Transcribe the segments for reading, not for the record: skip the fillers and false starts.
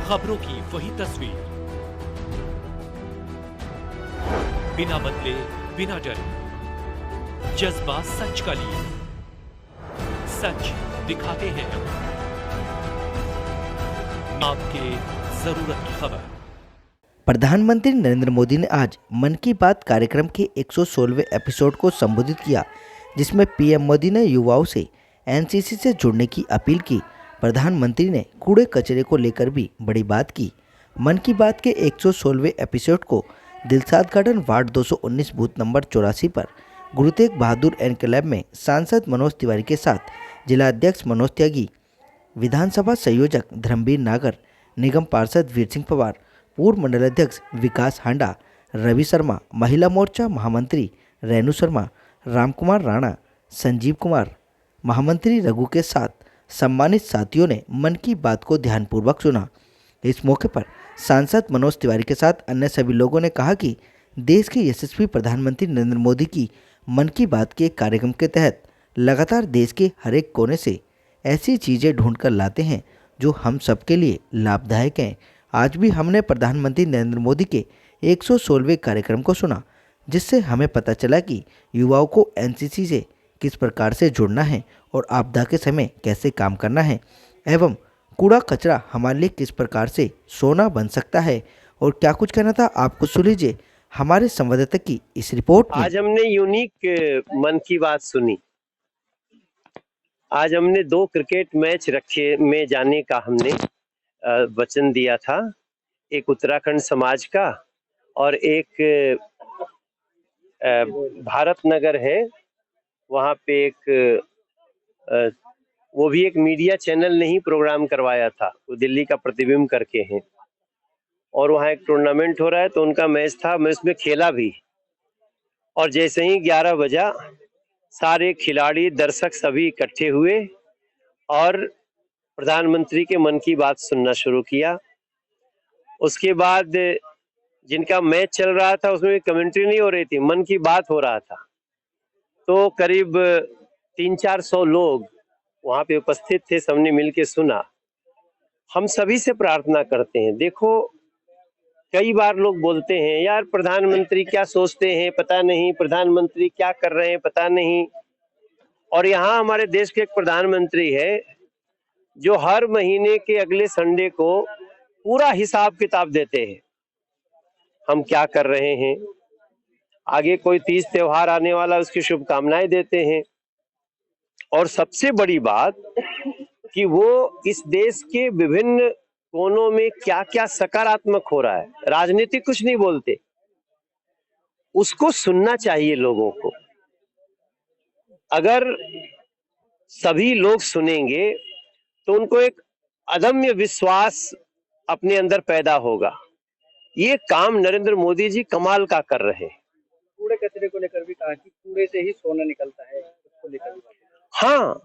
खबरों की वही तस्वीर, बिना बदले बिना डरे, जज्बा सच का लिए, सच दिखाते हैं आपके जरूरत की खबर। प्रधानमंत्री नरेंद्र मोदी ने आज मन की बात कार्यक्रम के 116वें एपिसोड को संबोधित किया, जिसमें पीएम मोदी ने युवाओं से एनसीसी से जुड़ने की अपील की। प्रधानमंत्री ने कूड़े कचरे को लेकर भी बड़ी बात की। मन की बात के 116वें एपिसोड को Dilshad garden ward 219 booth number 84 पर गुरु तेग बहादुर एनक्लेव में सांसद मनोज तिवारी के साथ जिला अध्यक्ष मनोज त्यागी, विधानसभा संयोजक धर्मवीर नागर, निगम पार्षद वीर सिंह पवार, पूर्व मंडल अध्यक्ष विकास हांडा, रवि शर्मा, महिला मोर्चा महामंत्री रेणु शर्मा, रामकुमार राणा, संजीव कुमार, महामंत्री रघु के साथ सम्मानित साथियों ने मन की बात को ध्यानपूर्वक सुना। इस मौके पर सांसद मनोज तिवारी के साथ अन्य सभी लोगों ने कहा कि देश के यशस्वी प्रधानमंत्री नरेंद्र मोदी की मन की बात के कार्यक्रम के तहत लगातार देश के हर एक कोने से ऐसी चीज़ें ढूंढकर लाते हैं जो हम सबके लिए लाभदायक हैं। आज भी हमने प्रधानमंत्री नरेंद्र मोदी के 116वें कार्यक्रम को सुना, जिससे हमें पता चला कि युवाओं को एनसीसी से किस प्रकार से जुड़ना है और आपदा के समय कैसे काम करना है, एवं कूड़ा कचरा हमारे लिए किस प्रकार से सोना बन सकता है। और क्या कुछ कहना था आपको सुन लीजिए हमारे संवाददाता की इस रिपोर्ट में। आज हमने यूनिक मन की बात सुनी। आज हमने 2 क्रिकेट मैच रखे में जाने का हमने वचन दिया था, एक उत्तराखंड समाज का और एक भारत नगर है, वहाँ पे एक वो भी एक मीडिया चैनल ने ही प्रोग्राम करवाया था, वो दिल्ली का प्रतिबिंब करके हैं, और वहाँ एक टूर्नामेंट हो रहा है तो उनका मैच था, मैं उसमें खेला भी। और जैसे ही 11 बजा सारे खिलाड़ी दर्शक सभी इकट्ठे हुए और प्रधानमंत्री के मन की बात सुनना शुरू किया। उसके बाद जिनका मैच चल रहा था उसमें कमेंट्री नहीं हो रही थी, मन की बात हो रहा था, तो करीब 300-400 लोग वहां पे उपस्थित थे, सबने मिलके सुना। हम सभी से प्रार्थना करते हैं, देखो कई बार लोग बोलते हैं यार प्रधानमंत्री क्या सोचते हैं पता नहीं, प्रधानमंत्री क्या कर रहे हैं पता नहीं। और यहाँ हमारे देश के एक प्रधानमंत्री है जो हर महीने के अगले संडे को पूरा हिसाब किताब देते हैं, हम क्या कर रहे हैं, आगे कोई तीज त्योहार आने वाला उसकी शुभकामनाएं देते हैं। और सबसे बड़ी बात कि वो इस देश के विभिन्न कोनों में क्या क्या सकारात्मक हो रहा है, राजनीतिक कुछ नहीं बोलते, उसको सुनना चाहिए लोगों को। अगर सभी लोग सुनेंगे तो उनको एक अदम्य विश्वास अपने अंदर पैदा होगा। ये काम नरेंद्र मोदी जी कमाल का कर रहे हैं। कूड़े कचरे को लेकर भी कहा कि कूड़े से ही सोना निकलता है, उसको लेकर भी। हाँ,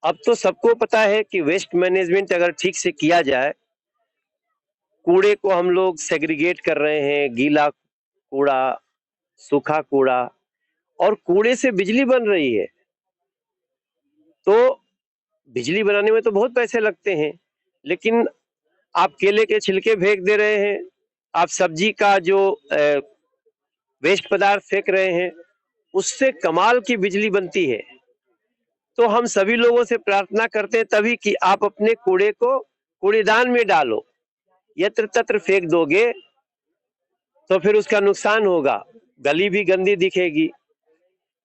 अब तो सबको पता है कि वेस्ट मैनेजमेंट अगर ठीक से किया जाए, कूड़े को हम लोग सेग्रीगेट कर रहे हैं, गीला कूड़ा, सूखा कूड़ा, और कूड़े से बिजली बन रही है। तो बिजली बनाने में तो बहुत पैसे लगते हैं, लेकिन आप केले के छिलके फेंक दे रहे हैं, आप सब्जी का जो वेस्ट पदार्थ फेंक रहे हैं, उससे कमाल की बिजली बनती है। तो हम सभी लोगों से प्रार्थना करते हैं तभी कि आप अपने कूड़े को कूड़ेदान में डालो, यत्र तत्र फेंक दोगे तो फिर उसका नुकसान होगा, गली भी गंदी दिखेगी।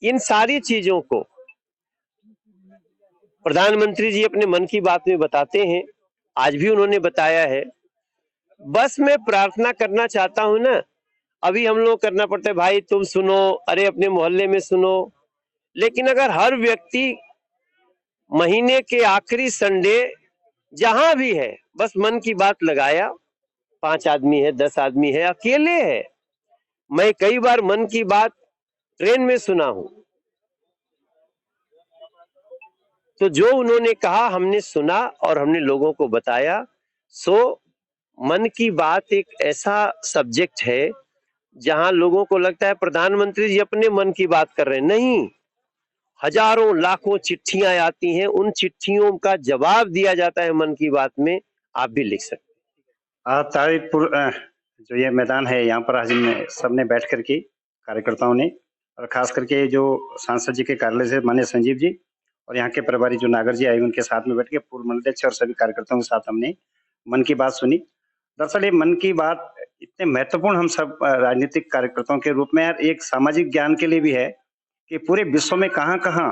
इन सारी चीजों को प्रधानमंत्री जी अपने मन की बात में बताते हैं, आज भी उन्होंने बताया है। बस मैं प्रार्थना करना चाहता हूं ना, अभी हम लोग करना पड़ता है भाई तुम सुनो, अरे अपने मोहल्ले में सुनो, लेकिन अगर हर व्यक्ति महीने के आखिरी संडे जहां भी है बस मन की बात लगाया, 5 आदमी है, 10 आदमी है, अकेले है, मैं कई बार मन की बात ट्रेन में सुना हूं, तो जो उन्होंने कहा हमने सुना और हमने लोगों को बताया। सो मन की बात एक ऐसा सब्जेक्ट है जहां लोगों को लगता है प्रधानमंत्री जी अपने मन की बात कर रहे हैं, नहीं, हजारों लाखों चिट्ठियां आती हैं, उन चिट्ठियों का जवाब दिया जाता है मन की बात में, आप भी लिख सकते हैं। तारिकपुर जो ये मैदान है यहाँ पर आज हमने सबने बैठ कर के कार्यकर्ताओं ने और खास करके जो सांसद जी के कार्यालय से माननीय संजीव जी और यहाँ के प्रभारी जो नागर जी आए उनके साथ में बैठ के पूर्व मंडलाध्यक्ष और सभी कार्यकर्ताओं के साथ हमने मन की बात सुनी। दरअसल ये मन की बात इतने महत्वपूर्ण हम सब राजनीतिक कार्यकर्ताओं के रूप में यार एक सामाजिक ज्ञान के लिए भी है कि पूरे विश्व में कहाँ कहाँ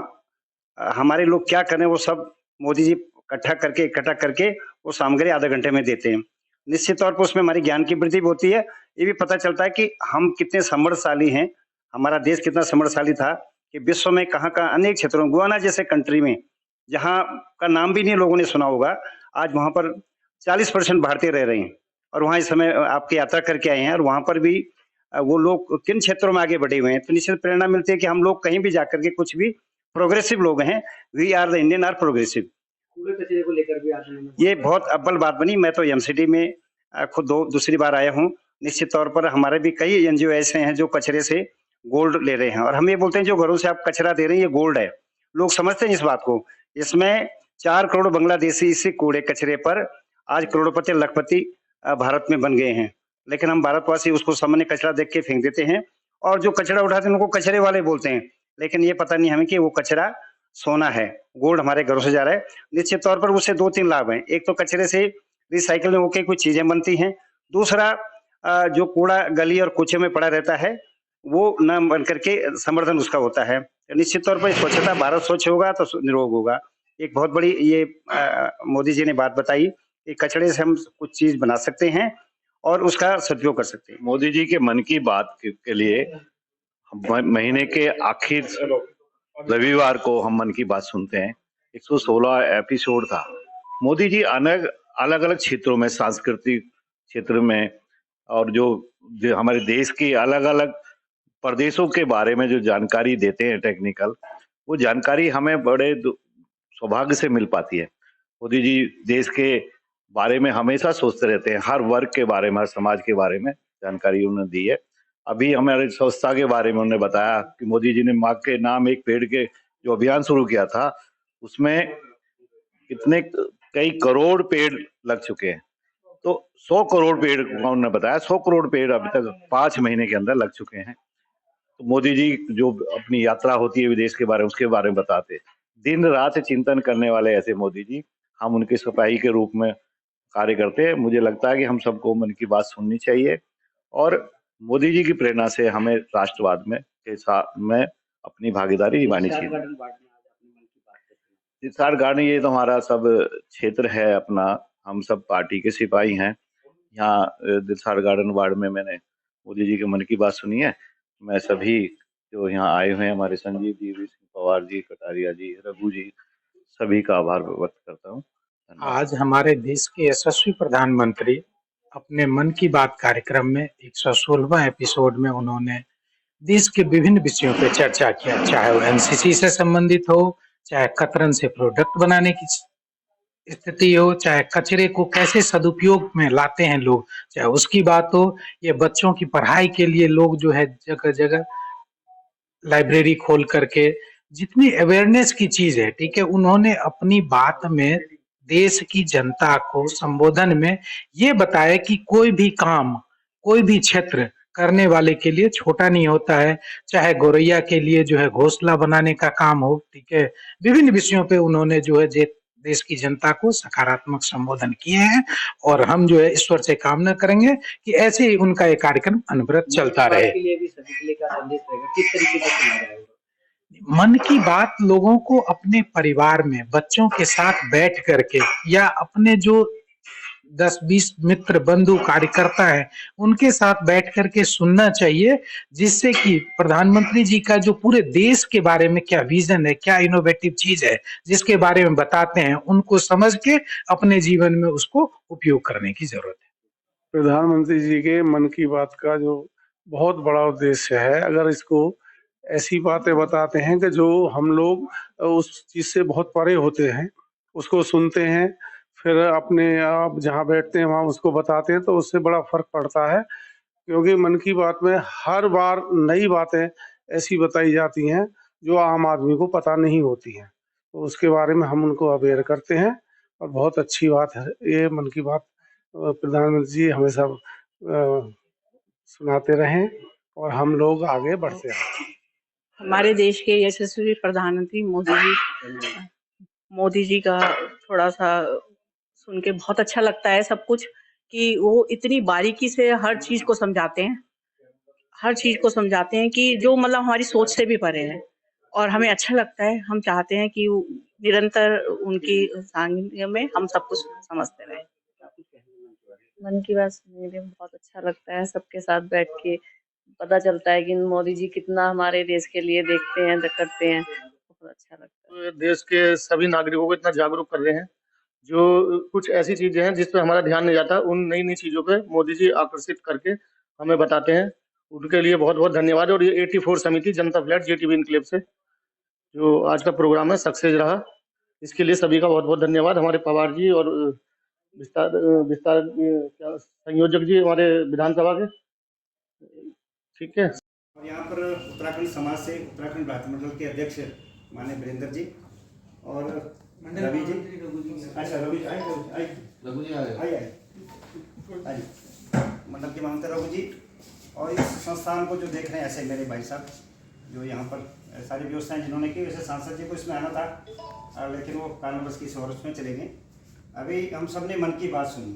हमारे लोग क्या करें वो सब मोदी जी इकट्ठा करके वो सामग्री आधे घंटे में देते हैं। निश्चित तौर पर उसमें हमारी ज्ञान की वृद्धि भी होती है। ये भी पता चलता है कि हम कितने समृद्धशाली हैं, हमारा देश कितना समृद्धशाली था कि विश्व में कहाँ-कहाँ अनेक क्षेत्रों गुयाना जैसे कंट्री में जहाँ का नाम भी नहीं लोगों ने सुना होगा, आज वहाँ पर 40% भारतीय रह रहे हैं और वहाँ इस समय आपकी यात्रा करके आए हैं और वहाँ पर भी वो लोग किन क्षेत्रों में आगे बढ़े हुए हैं। तो निश्चित प्रेरणा मिलती है कि हम लोग कहीं भी जाकर के कुछ भी प्रोग्रेसिव लोग हैं। We are the Indian are progressive. कूड़े कचरे को लेकर भी आज उन्होंने ये बहुत अव्वल बात बनी। मैं तो एमसीडी में खुद दूसरी बार आया हूँ। निश्चित तौर पर हमारे भी कई एनजीओ ऐसे हैं जो कचरे से गोल्ड ले रहे हैं और हम ये बोलते हैं जो घरों से आप कचरा दे रहे हैं ये गोल्ड है। लोग समझते हैं इस बात को। इसमें 4 करोड़ बांग्लादेशी इसी कूड़े कचरे पर आज करोड़पति लखपति भारत में बन गए हैं। लेकिन हम भारतवासी उसको सामान्य कचरा देख के फेंक देते हैं और जो कचरा उठाते हैं उनको कचरे वाले बोलते हैं। लेकिन ये पता नहीं हमें कि वो कचरा सोना है, गोल्ड हमारे घरों से जा रहा है। निश्चित तौर पर उससे 2-3 लाभ हैं। एक तो कचरे से रिसाइकिल होके कुछ चीजें बनती हैं। दूसरा जो कूड़ा गली और कूचे में पड़ा रहता है वो न बन करके संवर्धन उसका होता है। तो निश्चित तौर पर स्वच्छता, भारत स्वच्छ होगा तो निरोग होगा। एक बहुत बड़ी ये मोदी जी ने बात बताई कि कचरे से हम कुछ चीज बना सकते हैं और उसका सदुपयोग कर सकते हैं। मोदी जी के मन की बात के लिए महीने के आखिर रविवार को हम मन की बात सुनते हैं। 116 एपिसोड था। मोदी जी अलग अलग क्षेत्रों में, सांस्कृतिक क्षेत्र में और जो हमारे देश के अलग अलग प्रदेशों के बारे में जो जानकारी देते हैं टेक्निकल, वो जानकारी हमें बड़े सौभाग्य से मिल पाती है। मोदी जी देश के बारे में हमेशा सोचते रहते हैं, हर वर्ग के बारे में, हर समाज के बारे में जानकारी उन्होंने दी है। अभी हमारे स्वच्छता के बारे में उन्होंने बताया कि मोदी जी ने माँ के नाम एक पेड़ के जो अभियान शुरू किया था उसमें कितने कई करोड़ पेड़ लग चुके हैं। तो 100 करोड़ पेड़ उन्होंने बताया, 100 करोड़ पेड़ अभी तक 5 महीने के अंदर लग चुके हैं। तो मोदी जी जो अपनी यात्रा होती है विदेश के बारे में उसके बारे में बताते, दिन रात चिंतन करने वाले ऐसे मोदी जी, हम उनके सिपाही के रूप में कार्य करते हैं। मुझे लगता है कि हम सबको मन की बात सुननी चाहिए और मोदी जी की प्रेरणा से हमें राष्ट्रवाद में के साथ में अपनी भागीदारी निभानी चाहिए। तीर्थाट गार्डन ये तो हमारा सब क्षेत्र है अपना, हम सब पार्टी के सिपाही हैं। यहाँ तीर्थाट गार्डन वार्ड में मैंने मोदी जी के मन की बात सुनी है। मैं सभी जो यहाँ आए हुए हैं, हमारे संजीव जी, वी सिंह पवार जी, कटारिया जी, रघु जी, सभी का आभार व्यक्त करता हूँ। आज हमारे देश के यशस्वी प्रधानमंत्री अपने मन की बात कार्यक्रम में 116वां एपिसोड में उन्होंने देश के विभिन्न विषयों पर चर्चा किया, चाहे वो एनसीसी से संबंधित हो, चाहे कतरन से प्रोडक्ट बनाने की स्थिति हो, चाहे कचरे को कैसे सदुपयोग में लाते हैं लोग, चाहे उसकी बात हो, ये बच्चों की पढ़ाई के लिए लोग जो है जगह जगह लाइब्रेरी खोल करके जितनी अवेयरनेस की चीज है, ठीक है, उन्होंने अपनी बात में देश की जनता को संबोधन में ये बताया कि कोई भी काम, कोई भी क्षेत्र करने वाले के लिए छोटा नहीं होता है। चाहे गौरैया के लिए जो है घोंसला बनाने का काम हो, ठीक है, विभिन्न विषयों पे उन्होंने जो है देश की जनता को सकारात्मक संबोधन किए हैं और हम जो है ईश्वर से कामना करेंगे कि ऐसे ही उनका ये कार्यक्रम अनवरत चलता रहे। मन की बात लोगों को अपने परिवार में बच्चों के साथ बैठ करके या अपने जो 10-20 मित्र बंधु कार्यकर्ता है उनके साथ बैठ करके सुनना चाहिए, जिससे कि प्रधानमंत्री जी का जो पूरे देश के बारे में क्या विजन है, क्या इनोवेटिव चीज है जिसके बारे में बताते हैं, उनको समझ के अपने जीवन में उसको उपयोग करने की जरूरत है। प्रधानमंत्री जी के मन की बात का जो बहुत बड़ा उद्देश्य है, अगर इसको ऐसी बातें बताते हैं कि जो हम लोग उस चीज से बहुत परे होते हैं, उसको सुनते हैं, फिर अपने आप जहाँ बैठते हैं वहाँ उसको बताते हैं, तो उससे बड़ा फर्क पड़ता है। क्योंकि मन की बात में हर बार नई बातें ऐसी बताई जाती हैं जो आम आदमी को पता नहीं होती हैं, तो उसके बारे में हम उनको अवेयर करते हैं और बहुत अच्छी बात है ये मन की बात प्रधानमंत्री जी हमेशा सुनाते रहें और हम लोग आगे बढ़ते रहें। हमारे देश के यशस्वी प्रधानमंत्री मोदी जी का थोड़ा सा सुन के बहुत अच्छा लगता है सब कुछ, कि वो इतनी बारीकी से हर चीज को समझाते हैं कि जो मतलब हमारी सोच से भी परे है, और हमें अच्छा लगता है। हम चाहते हैं कि निरंतर उनकी सानिध्य में हम सब कुछ समझते रहें। मन की बात सुनने में बहुत अच्छा लगता है, सबके साथ बैठ के पता चलता है कि मोदी जी कितना हमारे देश के लिए देखते हैं, करते हैं, बहुत अच्छा लगता है। देश के सभी नागरिकों को इतना जागरूक कर रहे हैं, जो कुछ ऐसी चीजें हैं जिस पे हमारा ध्यान नहीं जाता, उन नई नई चीजों पे मोदी जी आकर्षित करके हमें बताते हैं। उनके लिए बहुत बहुत धन्यवाद। और ये 84 समिति जनता फ्लैट JTB इनक्लेव से जो आज का प्रोग्राम है सक्सेस रहा, इसके लिए सभी का बहुत बहुत धन्यवाद। हमारे पवार जी और विस्तार संयोजक जी हमारे विधानसभा के, ठीक है। और यहाँ पर उत्तराखंड समाज से उत्तराखंड भ्रातृ मंडल के अध्यक्ष माननीय वीरेंद्र जी और रवि जी, अच्छा रवि आइए मंडल के महामंत्री रघु जी, और इस संस्थान को जो देख रहे हैं ऐसे मेरे भाई साहब जो यहाँ पर सारी व्यवस्थाएं जिन्होंने की। वैसे सांसद जी को इसमें आना था लेकिन वो कारणवश की सोच में चले गए। अभी हम सब ने मन की बात सुनी,